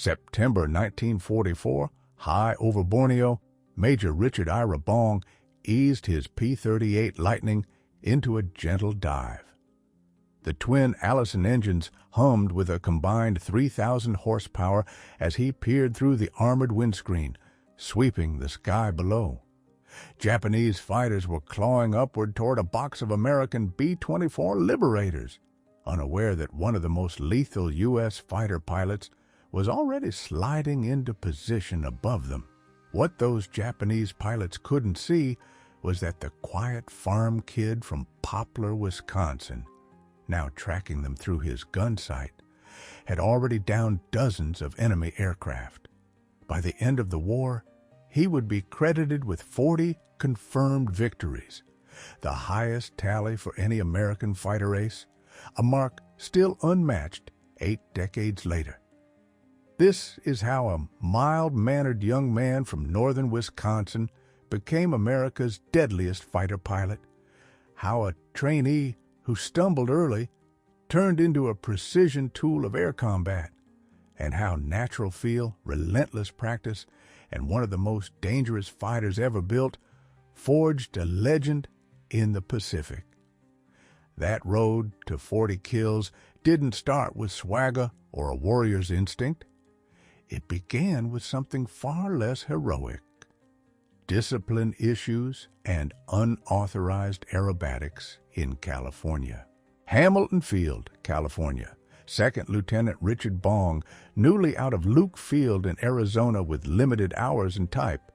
September 1944, high over Borneo, Major Richard Ira Bong eased his P-38 Lightning into a gentle dive. The twin Allison engines hummed with a combined 3,000 horsepower as he peered through the armored windscreen, sweeping the sky below. Japanese fighters were clawing upward toward a box of American B-24 Liberators, unaware that one of the most lethal U.S. fighter pilots was already sliding into position above them. What those Japanese pilots couldn't see was that the quiet farm kid from Poplar, Wisconsin, now tracking them through his gun sight, had already downed dozens of enemy aircraft. By the end of the war, he would be credited with 40 confirmed victories, the highest tally for any American fighter ace, a mark still unmatched 8 decades later. This is how a mild-mannered young man from northern Wisconsin became America's deadliest fighter pilot, how a trainee who stumbled early turned into a precision tool of air combat, and how natural feel, relentless practice, and one of the most dangerous fighters ever built forged a legend in the Pacific. That road to 40 kills didn't start with swagger or a warrior's instinct. It began with something far less heroic: discipline issues and unauthorized aerobatics in California. Hamilton Field, California. Second Lieutenant Richard Bong, newly out of Luke Field in Arizona with limited hours and type,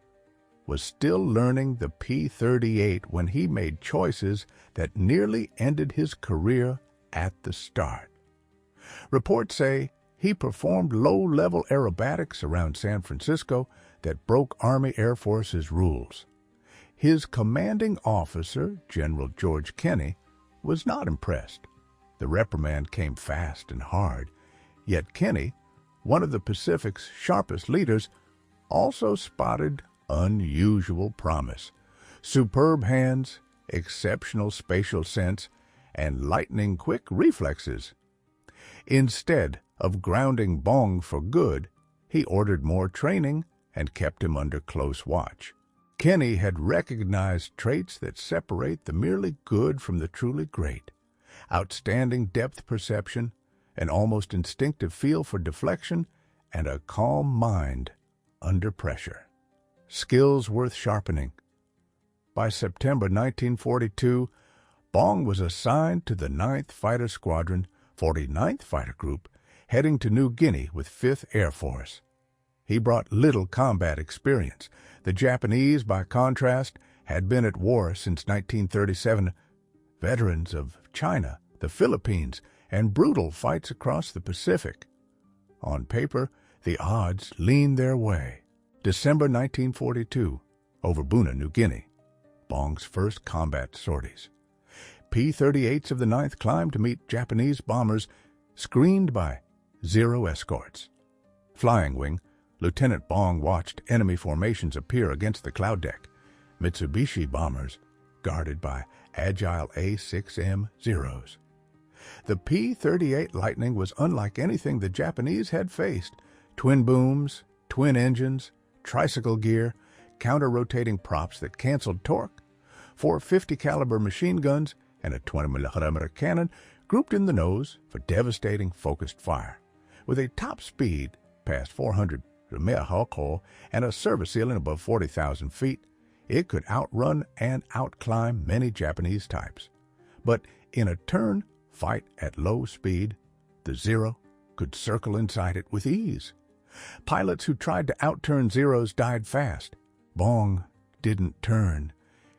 was still learning the P-38 when he made choices that nearly ended his career at the start. Reports say he performed low-level aerobatics around San Francisco that broke Army Air Force's rules. His commanding officer, General George Kenney, was not impressed. The reprimand came fast and hard, yet Kenney, one of the Pacific's sharpest leaders, also spotted unusual promise: superb hands, exceptional spatial sense, and lightning-quick reflexes. Instead of grounding Bong for good, he ordered more training and kept him under close watch. Kenney had recognized traits that separate the merely good from the truly great: outstanding depth perception, an almost instinctive feel for deflection, and a calm mind under pressure. Skills worth sharpening. By September 1942, Bong was assigned to the 9th Fighter Squadron, 49th Fighter Group, heading to New Guinea with 5th Air Force. He brought little combat experience. The Japanese, by contrast, had been at war since 1937, veterans of China, the Philippines, and brutal fights across the Pacific. On paper, the odds leaned their way. December 1942, over Buna, New Guinea, Bong's first combat sorties. P-38s of the 9th climbed to meet Japanese bombers, screened by Zero escorts. Flying wing, Lieutenant Bong watched enemy formations appear against the cloud deck. Mitsubishi bombers, guarded by agile A-6M Zeros. The P-38 Lightning was unlike anything the Japanese had faced. Twin booms, twin engines, tricycle gear, counter-rotating props that canceled torque, 4 50-caliber machine guns, and a 20mm cannon grouped in the nose for devastating focused fire. With a top speed past 400 km/h and a service ceiling above 40,000 feet, it could outrun and outclimb many Japanese types. But in a turn fight at low speed, the Zero could circle inside it with ease. Pilots who tried to outturn Zeros died fast. Bong didn't turn.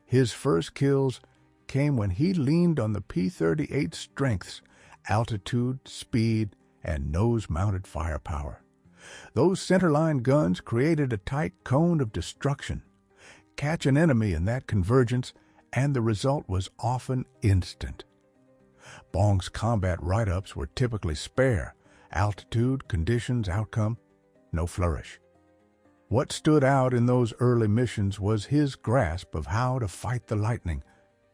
His first kills came when he leaned on the P-38's strengths: altitude, speed, and nose-mounted firepower. Those centerline guns created a tight cone of destruction. Catch an enemy in that convergence, and the result was often instant. Bong's combat write-ups were typically spare: altitude, conditions, outcome, no flourish. What stood out in those early missions was his grasp of how to fight the Lightning.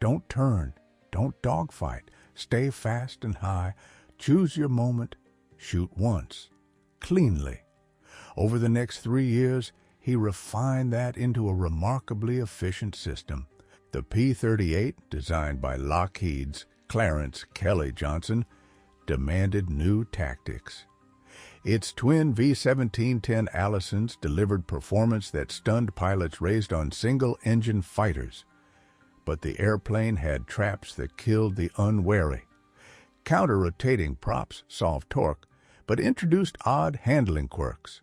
Don't turn, don't dogfight, stay fast and high, choose your moment, shoot once, cleanly. Over the next 3 years, he refined that into a remarkably efficient system. The P-38, designed by Lockheed's Clarence Kelly Johnson, demanded new tactics. Its twin V-1710 Allisons delivered performance that stunned pilots raised on single-engine fighters. But the airplane had traps that killed the unwary. Counter-rotating props solved torque, but introduced odd handling quirks.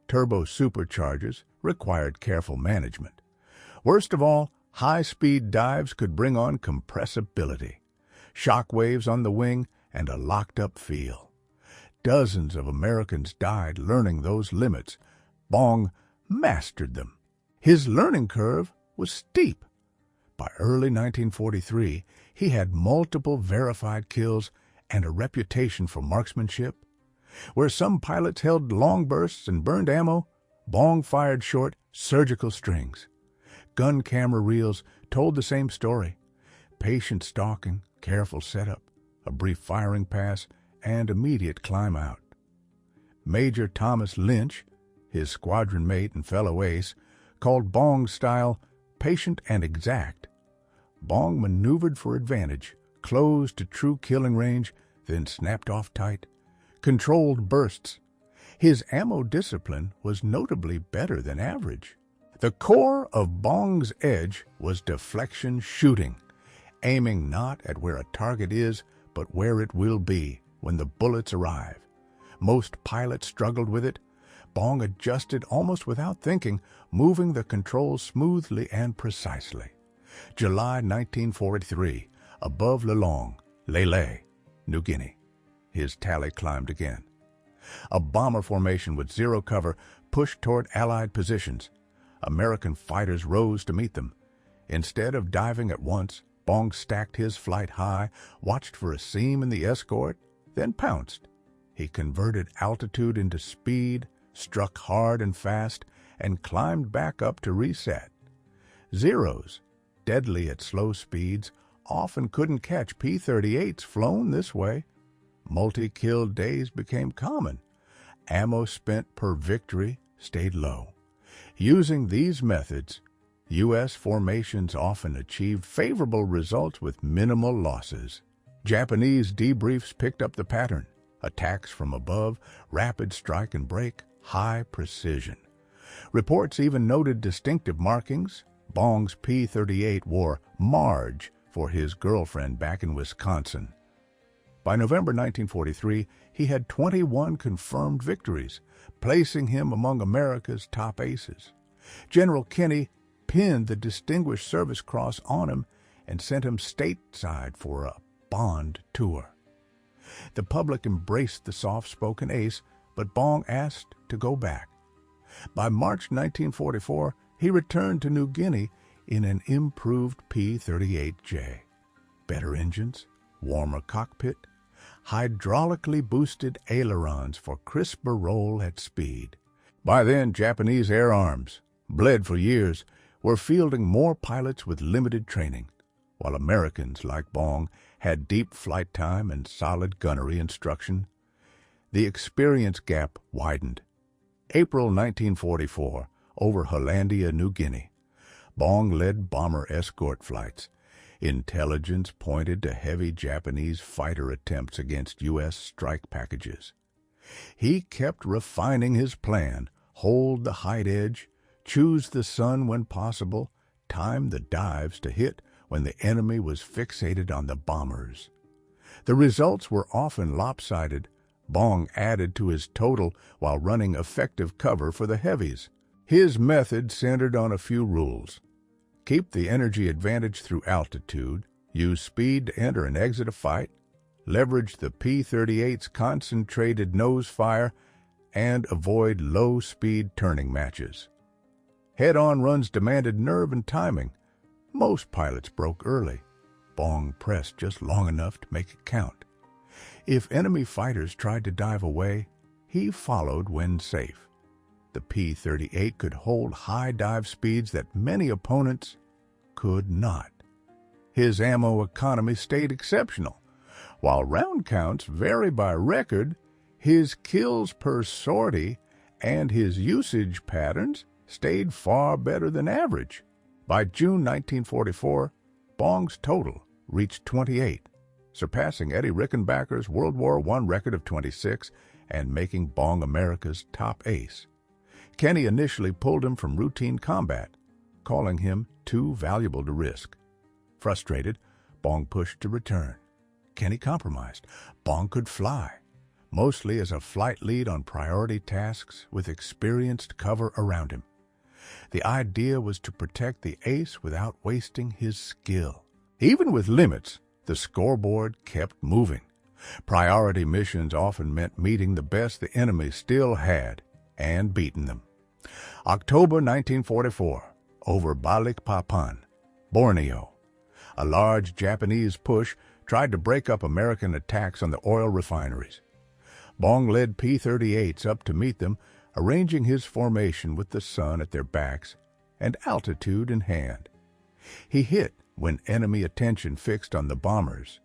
Turbo superchargers required careful management. Worst of all, high-speed dives could bring on compressibility, shock waves on the wing, and a locked-up feel. Dozens of Americans died learning those limits. Bong mastered them. His learning curve was steep. By early 1943, he had multiple verified kills and a reputation for marksmanship. Where some pilots held long bursts and burned ammo, Bong fired short, surgical strings. Gun camera reels told the same story. Patient stalking, careful setup, a brief firing pass, and immediate climb out. Major Thomas Lynch, his squadron mate and fellow ace, called Bong's style patient and exact. Bong maneuvered for advantage, closed to true killing range, then snapped off tight, controlled bursts. His ammo discipline was notably better than average. The core of Bong's edge was deflection shooting, aiming not at where a target is, but where it will be when the bullets arrive. Most pilots struggled with it. Bong adjusted almost without thinking, moving the controls smoothly and precisely. July 1943, above Lelong, Lele, New Guinea. His tally climbed again. A bomber formation with zero cover pushed toward Allied positions. American fighters rose to meet them. Instead of diving at once, Bong stacked his flight high, watched for a seam in the escort, then pounced. He converted altitude into speed, struck hard and fast, and climbed back up to reset. Zeros, deadly at slow speeds, often couldn't catch P-38s flown this way. Multi-kill days became common. Ammo spent per victory stayed low. Using these methods, U.S. formations often achieved favorable results with minimal losses. Japanese debriefs picked up the pattern. Attacks from above, rapid strike and break, high precision. Reports even noted distinctive markings. Bong's P-38 wore Marge for his girlfriend back in Wisconsin. By November 1943, he had 21 confirmed victories, placing him among America's top aces. General Kenney pinned the Distinguished Service Cross on him and sent him stateside for a Bond tour. The public embraced the soft-spoken ace, but Bong asked to go back. By March 1944, he returned to New Guinea in an improved P-38J. Better engines, warmer cockpit, hydraulically boosted ailerons for crisper roll at speed. By then, Japanese air arms, bled for years, were fielding more pilots with limited training, while Americans like Bong had deep flight time and solid gunnery instruction. The experience gap widened. April 1944, over Hollandia, New Guinea. Bong led bomber escort flights. Intelligence pointed to heavy Japanese fighter attempts against U.S. strike packages. He kept refining his plan, hold the height edge, choose the sun when possible, time the dives to hit when the enemy was fixated on the bombers. The results were often lopsided. Bong added to his total while running effective cover for the heavies. His method centered on a few rules. Keep the energy advantage through altitude, use speed to enter and exit a fight, leverage the P-38's concentrated nose fire, and avoid low-speed turning matches. Head-on runs demanded nerve and timing. Most pilots broke early. Bong pressed just long enough to make it count. If enemy fighters tried to dive away, he followed when safe. The P-38 could hold high dive speeds that many opponents could not. His ammo economy stayed exceptional. While round counts vary by record, his kills per sortie and his usage patterns stayed far better than average. By June 1944, Bong's total reached 28, surpassing Eddie Rickenbacker's World War I record of 26 and making Bong America's top ace. Kenney initially pulled him from routine combat, calling him too valuable to risk. Frustrated, Bong pushed to return. Kenney compromised. Bong could fly, mostly as a flight lead on priority tasks with experienced cover around him. The idea was to protect the ace without wasting his skill. Even with limits, the scoreboard kept moving. Priority missions often meant meeting the best the enemy still had and beating them. October 1944, over Balikpapan, Borneo. A large Japanese push tried to break up American attacks on the oil refineries. Bong led P-38s up to meet them, arranging his formation with the sun at their backs and altitude in hand. He hit when enemy attention fixed on the bombers.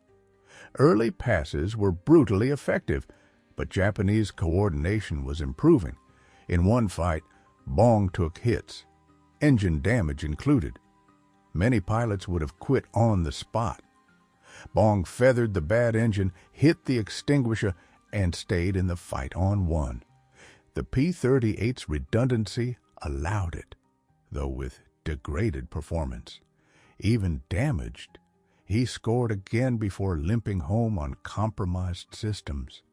Early passes were brutally effective, but Japanese coordination was improving. In one fight, Bong took hits, engine damage included. Many pilots would have quit on the spot. Bong feathered the bad engine, hit the extinguisher, and stayed in the fight on one. The P-38's redundancy allowed it, though with degraded performance. Even damaged, he scored again before limping home on compromised systems.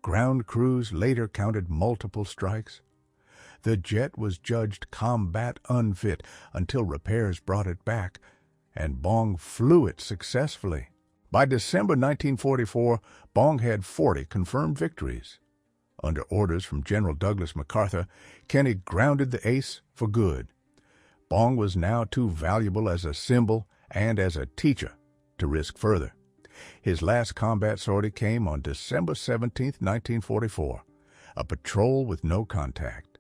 Ground crews later counted multiple strikes. The jet was judged combat unfit until repairs brought it back, and Bong flew it successfully. By December 1944, Bong had 40 confirmed victories. Under orders from General Douglas MacArthur, Kenney grounded the ace for good. Bong was now too valuable as a symbol and as a teacher to risk further. His last combat sortie came on December 17, 1944, a patrol with no contact.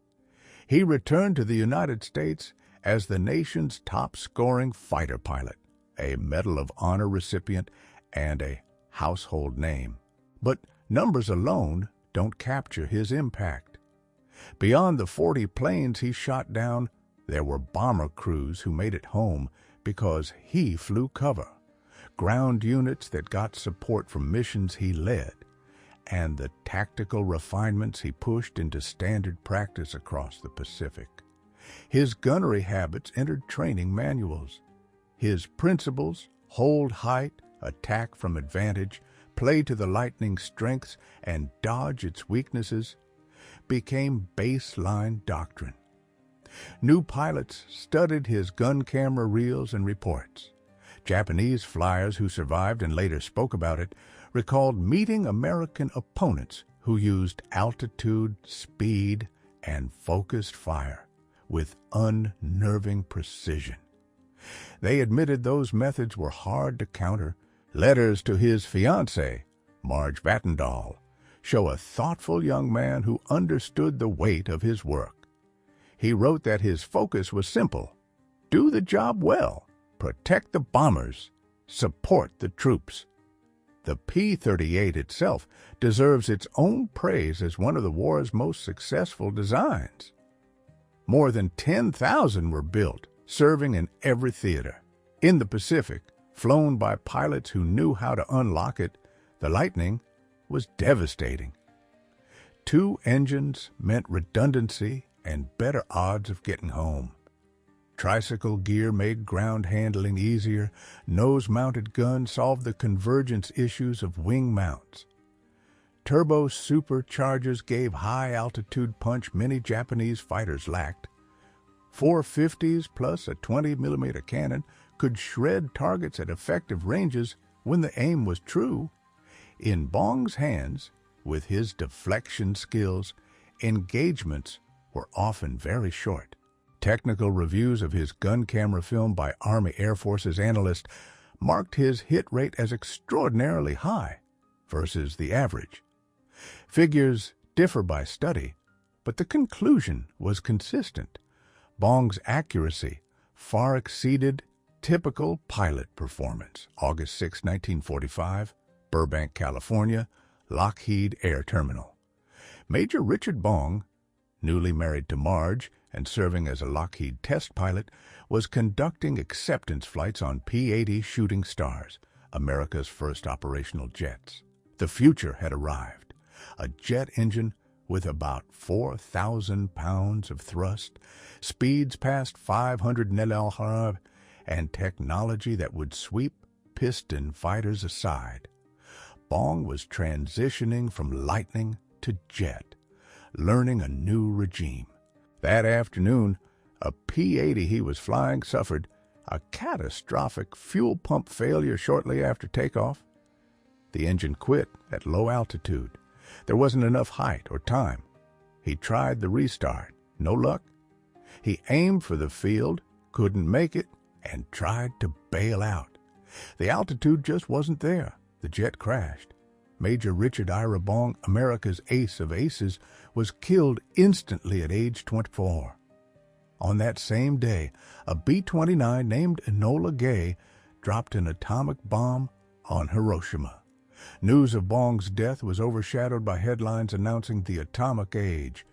He returned to the United States as the nation's top-scoring fighter pilot, a Medal of Honor recipient, and a household name. But numbers alone don't capture his impact. Beyond the 40 planes he shot down, there were bomber crews who made it home because he flew cover, ground units that got support from missions he led, and the tactical refinements he pushed into standard practice across the Pacific. His gunnery habits entered training manuals. His principles, hold height, attack from advantage, play to the lightning's strengths, and dodge its weaknesses, became baseline doctrine. New pilots studied his gun camera reels and reports. Japanese flyers who survived and later spoke about it recalled meeting American opponents who used altitude, speed, and focused fire with unnerving precision. They admitted those methods were hard to counter. Letters to his fiancée, Marge Vattendahl, show a thoughtful young man who understood the weight of his work. He wrote that his focus was simple: do the job well, protect the bombers, support the troops. The P-38 itself deserves its own praise as one of the war's most successful designs. More than 10,000 were built, serving in every theater. In the Pacific, flown by pilots who knew how to unlock it, the Lightning was devastating. 2 engines meant redundancy and better odds of getting home. Tricycle gear made ground handling easier. Nose-mounted guns solved the convergence issues of wing mounts. Turbo superchargers gave high-altitude punch many Japanese fighters lacked. 450s plus a 20mm cannon could shred targets at effective ranges when the aim was true. In Bong's hands, with his deflection skills, engagements were often very short. Technical reviews of his gun camera film by Army Air Forces analysts marked his hit rate as extraordinarily high versus the average. Figures differ by study, but the conclusion was consistent. Bong's accuracy far exceeded typical pilot performance. August 6, 1945, Burbank, California, Lockheed Air Terminal. Major Richard Bong newly married to Marge and serving as a Lockheed test pilot, was conducting acceptance flights on P-80 Shooting Stars, America's first operational jets. The future had arrived. A jet engine with about 4,000 pounds of thrust, speeds past 500 mph, and technology that would sweep piston fighters aside. Bong was transitioning from Lightning to jet, learning a new regime. That afternoon, a P-80 he was flying suffered a catastrophic fuel pump failure shortly after takeoff. The engine quit at low altitude. There wasn't enough height or time. He tried the restart. No luck. He aimed for the field, couldn't make it, and tried to bail out. The altitude just wasn't there. The jet crashed. Major Richard Ira Bong, America's ace of aces, was killed instantly at age 24. On that same day, a B-29 named Enola Gay dropped an atomic bomb on Hiroshima. News of Bong's death was overshadowed by headlines announcing the atomic age.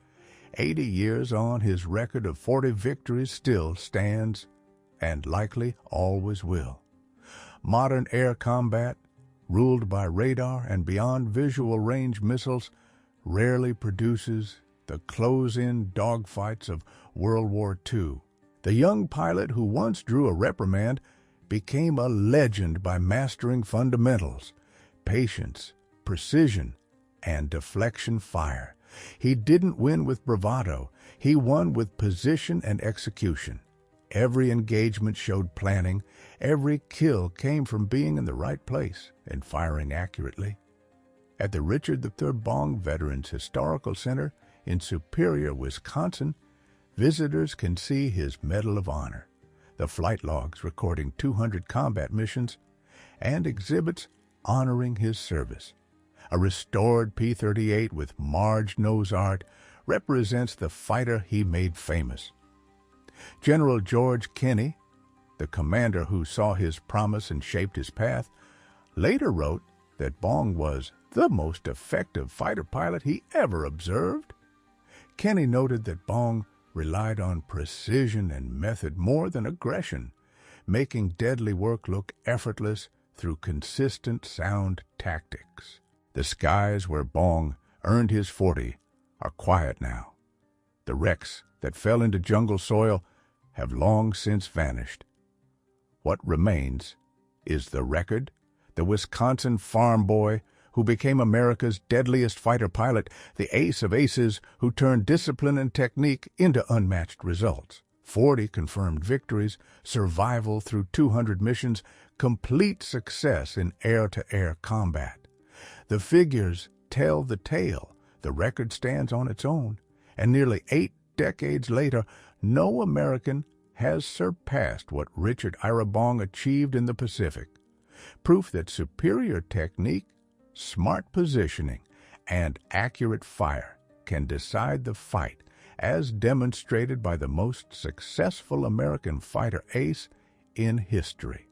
80 years on, his record of 40 victories still stands, and likely always will. Modern air combat, ruled by radar and beyond visual range missiles, rarely produces the close-in dogfights of World War II. The young pilot who once drew a reprimand became a legend by mastering fundamentals: patience, precision, and deflection fire. He didn't win with bravado. He won with position and execution. Every engagement showed planning. Every kill came from being in the right place and firing accurately. At the Richard III Bong Veterans Historical Center in Superior, Wisconsin, visitors can see his Medal of Honor, the flight logs recording 200 combat missions, and exhibits honoring his service. A restored P-38 with Marge nose art represents the fighter he made famous. General George Kenney, the commander who saw his promise and shaped his path, later wrote that Bong was the most effective fighter pilot he ever observed. Kenney noted that Bong relied on precision and method more than aggression, making deadly work look effortless through consistent sound tactics. The skies where Bong earned his 40 are quiet now. The wrecks that fell into jungle soil have long since vanished. What remains is the record, the Wisconsin farm boy who became America's deadliest fighter pilot, the ace of aces who turned discipline and technique into unmatched results. 40 confirmed victories, survival through 200 missions, complete success in air-to-air combat. The figures tell the tale. The record stands on its own, and nearly 8 decades later, no American has surpassed what Richard Ira Bong achieved in the Pacific. Proof that superior technique, smart positioning, and accurate fire can decide the fight, as demonstrated by the most successful American fighter ace in history.